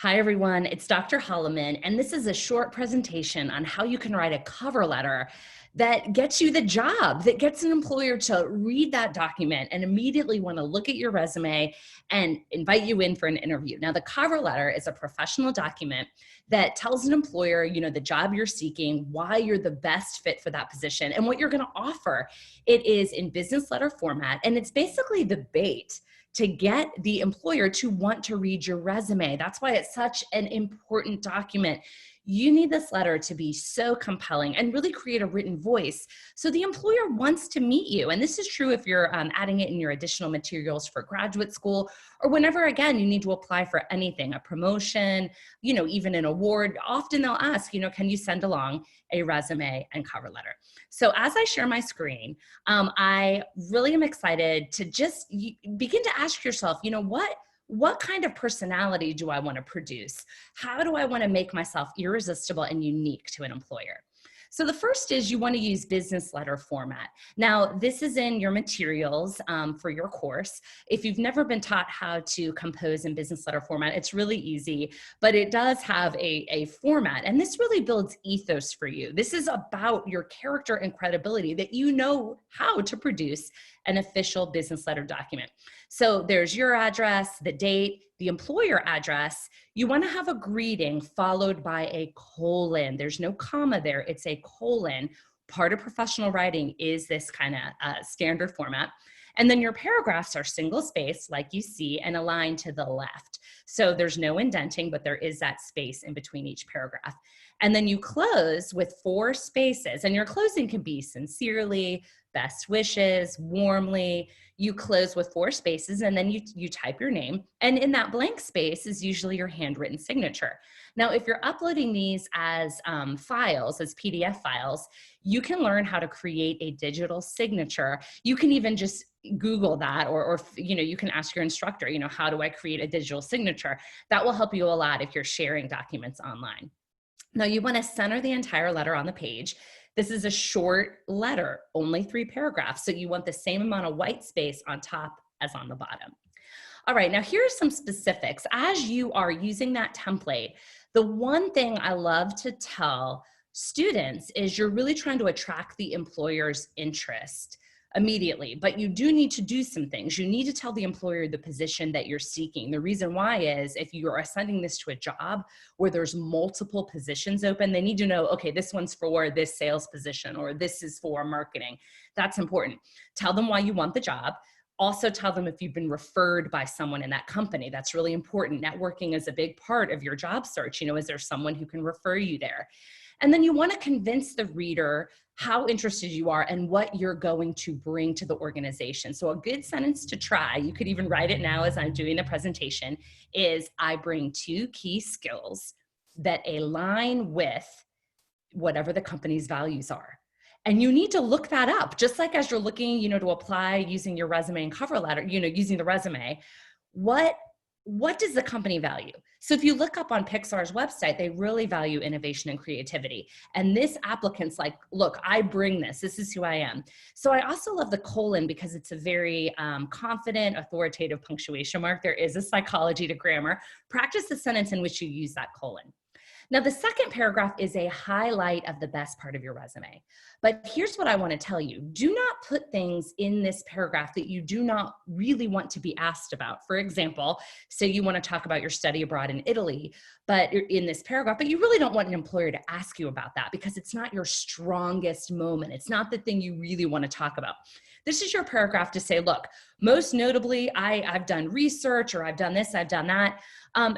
Hi, everyone. It's Dr. Holloman, and this is a short presentation on how you can write a cover letter that gets you the job, that gets an employer to read that document and immediately want to look at your resume and invite you in for an interview. Now, the cover letter is a professional document that tells an employer, the job you're seeking, why you're the best fit for that position, and what you're going to offer. It is in business letter format, and it's basically the bait to get the employer to want to read your resume. That's why it's such an important document. You need this letter to be so compelling and really create a written voice so the employer wants to meet you. And this is true if you're adding it in your additional materials for graduate school or whenever, again, you need to apply for anything, a promotion, even an award. Often they'll ask, can you send along a resume and cover letter? So as I share my screen, I really am excited to just begin to ask yourself, what kind of personality do I want to produce? How do I want to make myself irresistible and unique to an employer? So the first is you want to use business letter format. Now, this is in your materials for your course. If you've never been taught how to compose in business letter format, it's really easy, but it does have a format. And this really builds ethos for you. This is about your character and credibility that you know how to produce an official business letter document. So there's your address, the date, the employer address. You want to have a greeting followed by a colon. There's no comma there. It's a colon. Part of professional writing is this kind of standard format. And then your paragraphs are single spaced like you see and aligned to the left. So there's no indenting, but there is that space in between each paragraph. And then you close with 4 spaces, and your closing can be sincerely, best wishes, warmly. You close with 4 spaces, and then you type your name. And in that blank space is usually your handwritten signature. Now, if you're uploading these as files, as PDF files, you can learn how to create a digital signature. You can even just Google that, or you can ask your instructor, how do I create a digital signature? That will help you a lot if you're sharing documents online. Now, you want to center the entire letter on the page. This is a short letter, only 3 paragraphs. So you want the same amount of white space on top as on the bottom. All right, now here are some specifics. As you are using that template, the one thing I love to tell students is you're really trying to attract the employer's interest immediately, but you do need to do some things. You need to tell the employer the position that you're seeking. The reason why is if you are sending this to a job where there's multiple positions open, they need to know, okay, this one's for this sales position or this is for marketing. That's important. Tell them why you want the job. Also tell them if you've been referred by someone in that company. That's really important. Networking is a big part of your job search. Is there someone who can refer you there? And then you want to convince the reader how interested you are and what you're going to bring to the organization. So a good sentence to try, you could even write it now as I'm doing the presentation, is I bring 2 key skills that align with whatever the company's values are. And you need to look that up, just like as you're looking, to apply using your resume and cover letter, using the resume, what does the company value? So if you look up on Pixar's website, they really value innovation and creativity. And this applicant's like, look, I bring this. This is who I am. So I also love the colon because it's a very confident, authoritative punctuation mark. There is a psychology to grammar. Practice the sentence in which you use that colon. Now, the second paragraph is a highlight of the best part of your resume. But here's what I want to tell you. Do not put things in this paragraph that you do not really want to be asked about. For example, say you want to talk about your study abroad in Italy, but in this paragraph, but you really don't want an employer to ask you about that because it's not your strongest moment. It's not the thing you really want to talk about. This is your paragraph to say, look, most notably, I've done research, or I've done this, I've done that.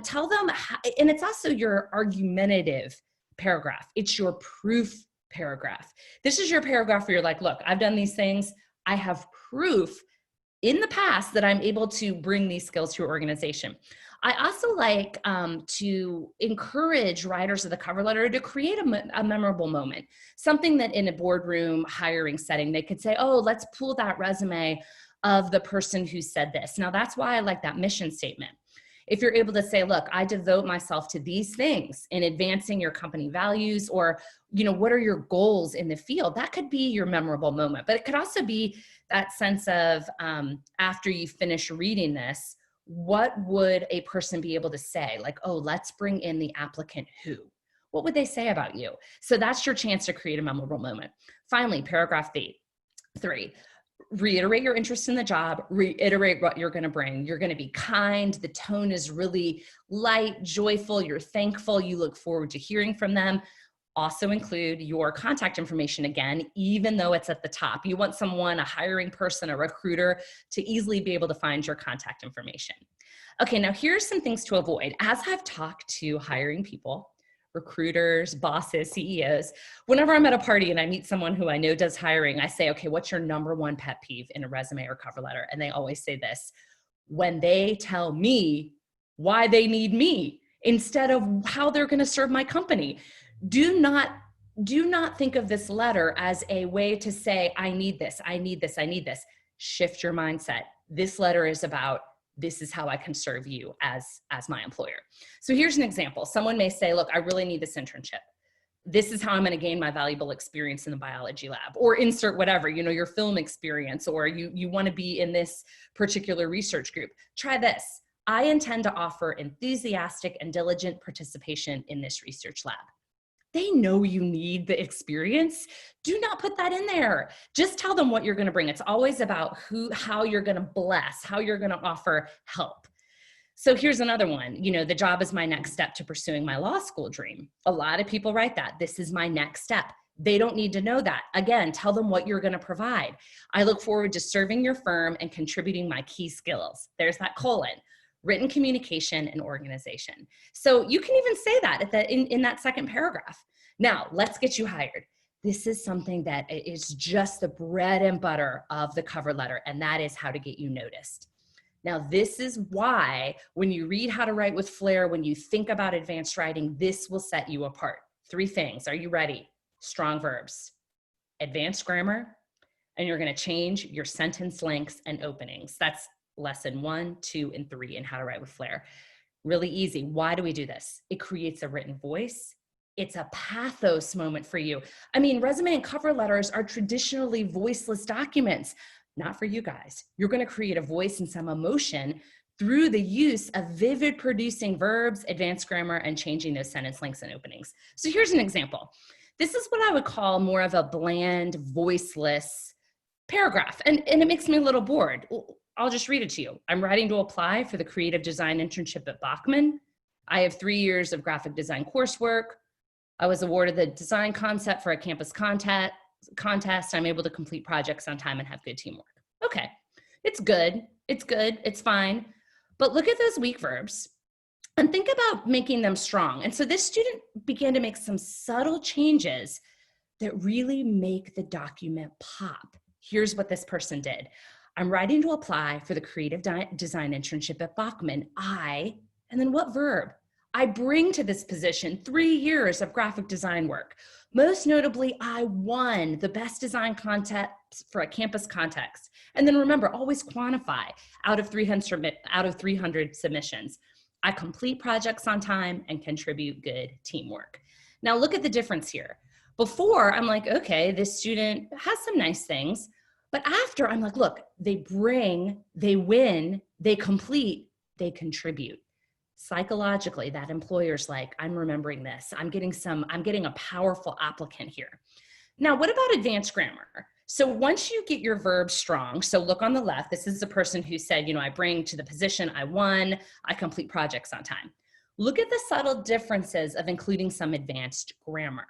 Tell them, and it's also your argumentative paragraph. It's your proof paragraph. This is your paragraph where you're like, look, I've done these things. I have proof in the past that I'm able to bring these skills to your organization. I also like to encourage writers of the cover letter to create a memorable moment, something that in a boardroom hiring setting, they could say, oh, let's pull that resume of the person who said this. Now, that's why I like that mission statement. If you're able to say, look, I devote myself to these things in advancing your company values, or, what are your goals in the field? That could be your memorable moment, but it could also be that sense of after you finish reading this, what would a person be able to say? Like, oh, let's bring in the applicant who? What would they say about you? So that's your chance to create a memorable moment. Finally, paragraph 3, reiterate your interest in the job, reiterate what you're going to bring. You're going to be kind. The tone is really light, joyful. You're thankful. You look forward to hearing from them. Also include your contact information again, even though it's at the top. You want someone, a hiring person, a recruiter, to easily be able to find your contact information. Okay, now here's some things to avoid. As I've talked to hiring people, recruiters, bosses, CEOs, whenever I'm at a party and I meet someone who I know does hiring, I say, okay, what's your number one pet peeve in a resume or cover letter? And they always say this: when they tell me why they need me instead of how they're going to serve my company. Do not think of this letter as a way to say, I need this, I need this, I need this. Shift your mindset. This letter is about, this is how I can serve you as my employer. So here's an example. Someone may say, look, I really need this internship. This is how I'm going to gain my valuable experience in the biology lab, or insert whatever, your film experience, or you want to be in this particular research group. Try this. I intend to offer enthusiastic and diligent participation in this research lab. They know you need the experience. Do not put that in there. Just tell them what you're going to bring. It's always about how you're going to bless, how you're going to offer help. So here's another one. The job is my next step to pursuing my law school dream. A lot of people write that. This is my next step. They don't need to know that. Again, tell them what you're going to provide. I look forward to serving your firm and contributing my key skills. There's that colon. Written communication and organization. So you can even say that in that second paragraph. Now, let's get you hired. This is something that is just the bread and butter of the cover letter, and that is how to get you noticed. Now, this is why when you read How to Write with Flair, when you think about advanced writing, this will set you apart. 3 things. Are you ready? Strong verbs, advanced grammar, and you're going to change your sentence lengths and openings. That's lesson 1, 2, and 3 in How to Write with Flair. Really easy. Why do we do this? It creates a written voice. It's a pathos moment for you. I mean, resume and cover letters are traditionally voiceless documents. Not for you guys. You're going to create a voice and some emotion through the use of vivid producing verbs, advanced grammar, and changing those sentence lengths and openings. So here's an example. This is what I would call more of a bland, voiceless paragraph, and it makes me a little bored. I'll just read it to you. I'm writing to apply for the creative design internship at Bachman. I have 3 years of graphic design coursework. I was awarded the design concept for a campus contest. I'm able to complete projects on time and have good teamwork. Okay, it's good. It's fine. But look at those weak verbs and think about making them strong. And so this student began to make some subtle changes that really make the document pop. Here's what this person did. I'm writing to apply for the creative design internship at Bachman. And then what verb? I bring to this position 3 years of graphic design work. Most notably, I won the best design contest for a campus context. And then remember, always quantify out of 300 submissions. I complete projects on time and contribute good teamwork. Now look at the difference here. Before, I'm like, okay, this student has some nice things. But after, I'm like, look, they bring, they win, they complete, they contribute. Psychologically, that employer's like, I'm remembering this. I'm getting a powerful applicant here. Now, what about advanced grammar? So once you get your verbs strong, so look on the left, this is the person who said, I bring to the position, I won, I complete projects on time. Look at the subtle differences of including some advanced grammar.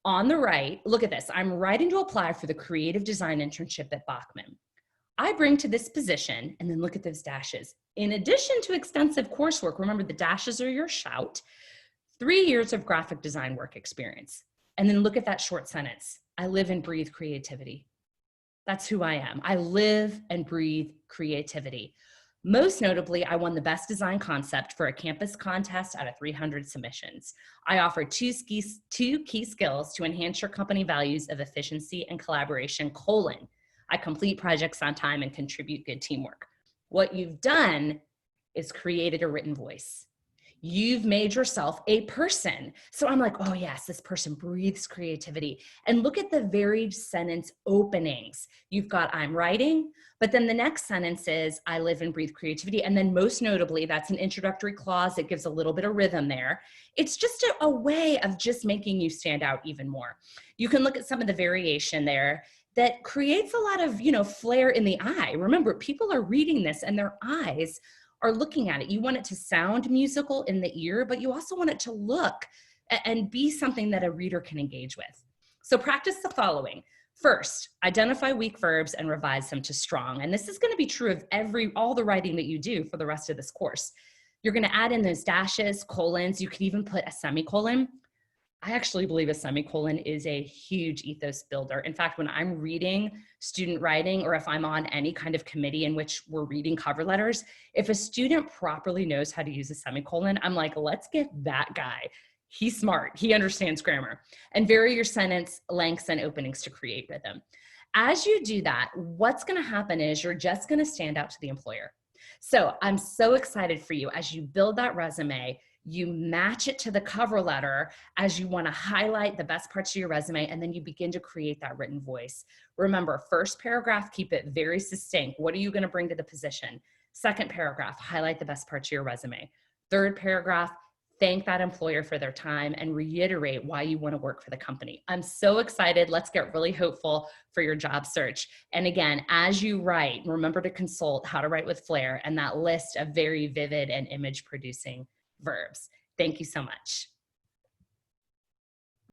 On the right, look at this. I'm writing to apply for the creative design internship at Bachman. I bring to this position, and then look at those dashes. In addition to extensive coursework, remember the dashes are your shout, 3 years of graphic design work experience. And then look at that short sentence. I live and breathe creativity. That's who I am. I live and breathe creativity. Most notably, I won the best design concept for a campus contest out of 300 submissions. I offer two key skills to enhance your company values of efficiency and collaboration, I complete projects on time and contribute good teamwork. What you've done is created a written voice. you've made yourself a person. So I'm like, oh yes, this person breathes creativity. And look at the varied sentence openings. You've got I'm writing, but then the next sentence is I live and breathe creativity. And then most notably, that's an introductory clause that gives a little bit of rhythm there. It's just a way of just making you stand out even more. You can look at some of the variation there that creates a lot of, flair in the eye. Remember, people are reading this and their eyes are looking at it. You want it to sound musical in the ear, but you also want it to look and be something that a reader can engage with. So practice the following. First, identify weak verbs and revise them to strong. And this is going to be true of all the writing that you do for the rest of this course. You're going to add in those dashes, colons. You could even put a semicolon. I actually believe a semicolon is a huge ethos builder. In fact, when I'm reading student writing, or if I'm on any kind of committee in which we're reading cover letters, if a student properly knows how to use a semicolon, I'm like, let's get that guy. He's smart. He understands grammar. And vary your sentence lengths and openings to create rhythm. As you do that, what's going to happen is you're just going to stand out to the employer. So I'm so excited for you as you build that resume. You match it to the cover letter as you want to highlight the best parts of your resume, and then you begin to create that written voice. Remember, first paragraph, keep it very succinct. What are you going to bring to the position? Second paragraph, highlight the best parts of your resume. Third paragraph, thank that employer for their time and reiterate why you want to work for the company. I'm so excited. Let's get really hopeful for your job search. And again, as you write, remember to consult How to Write with Flair and that list of very vivid and image producing verbs. Thank you so much.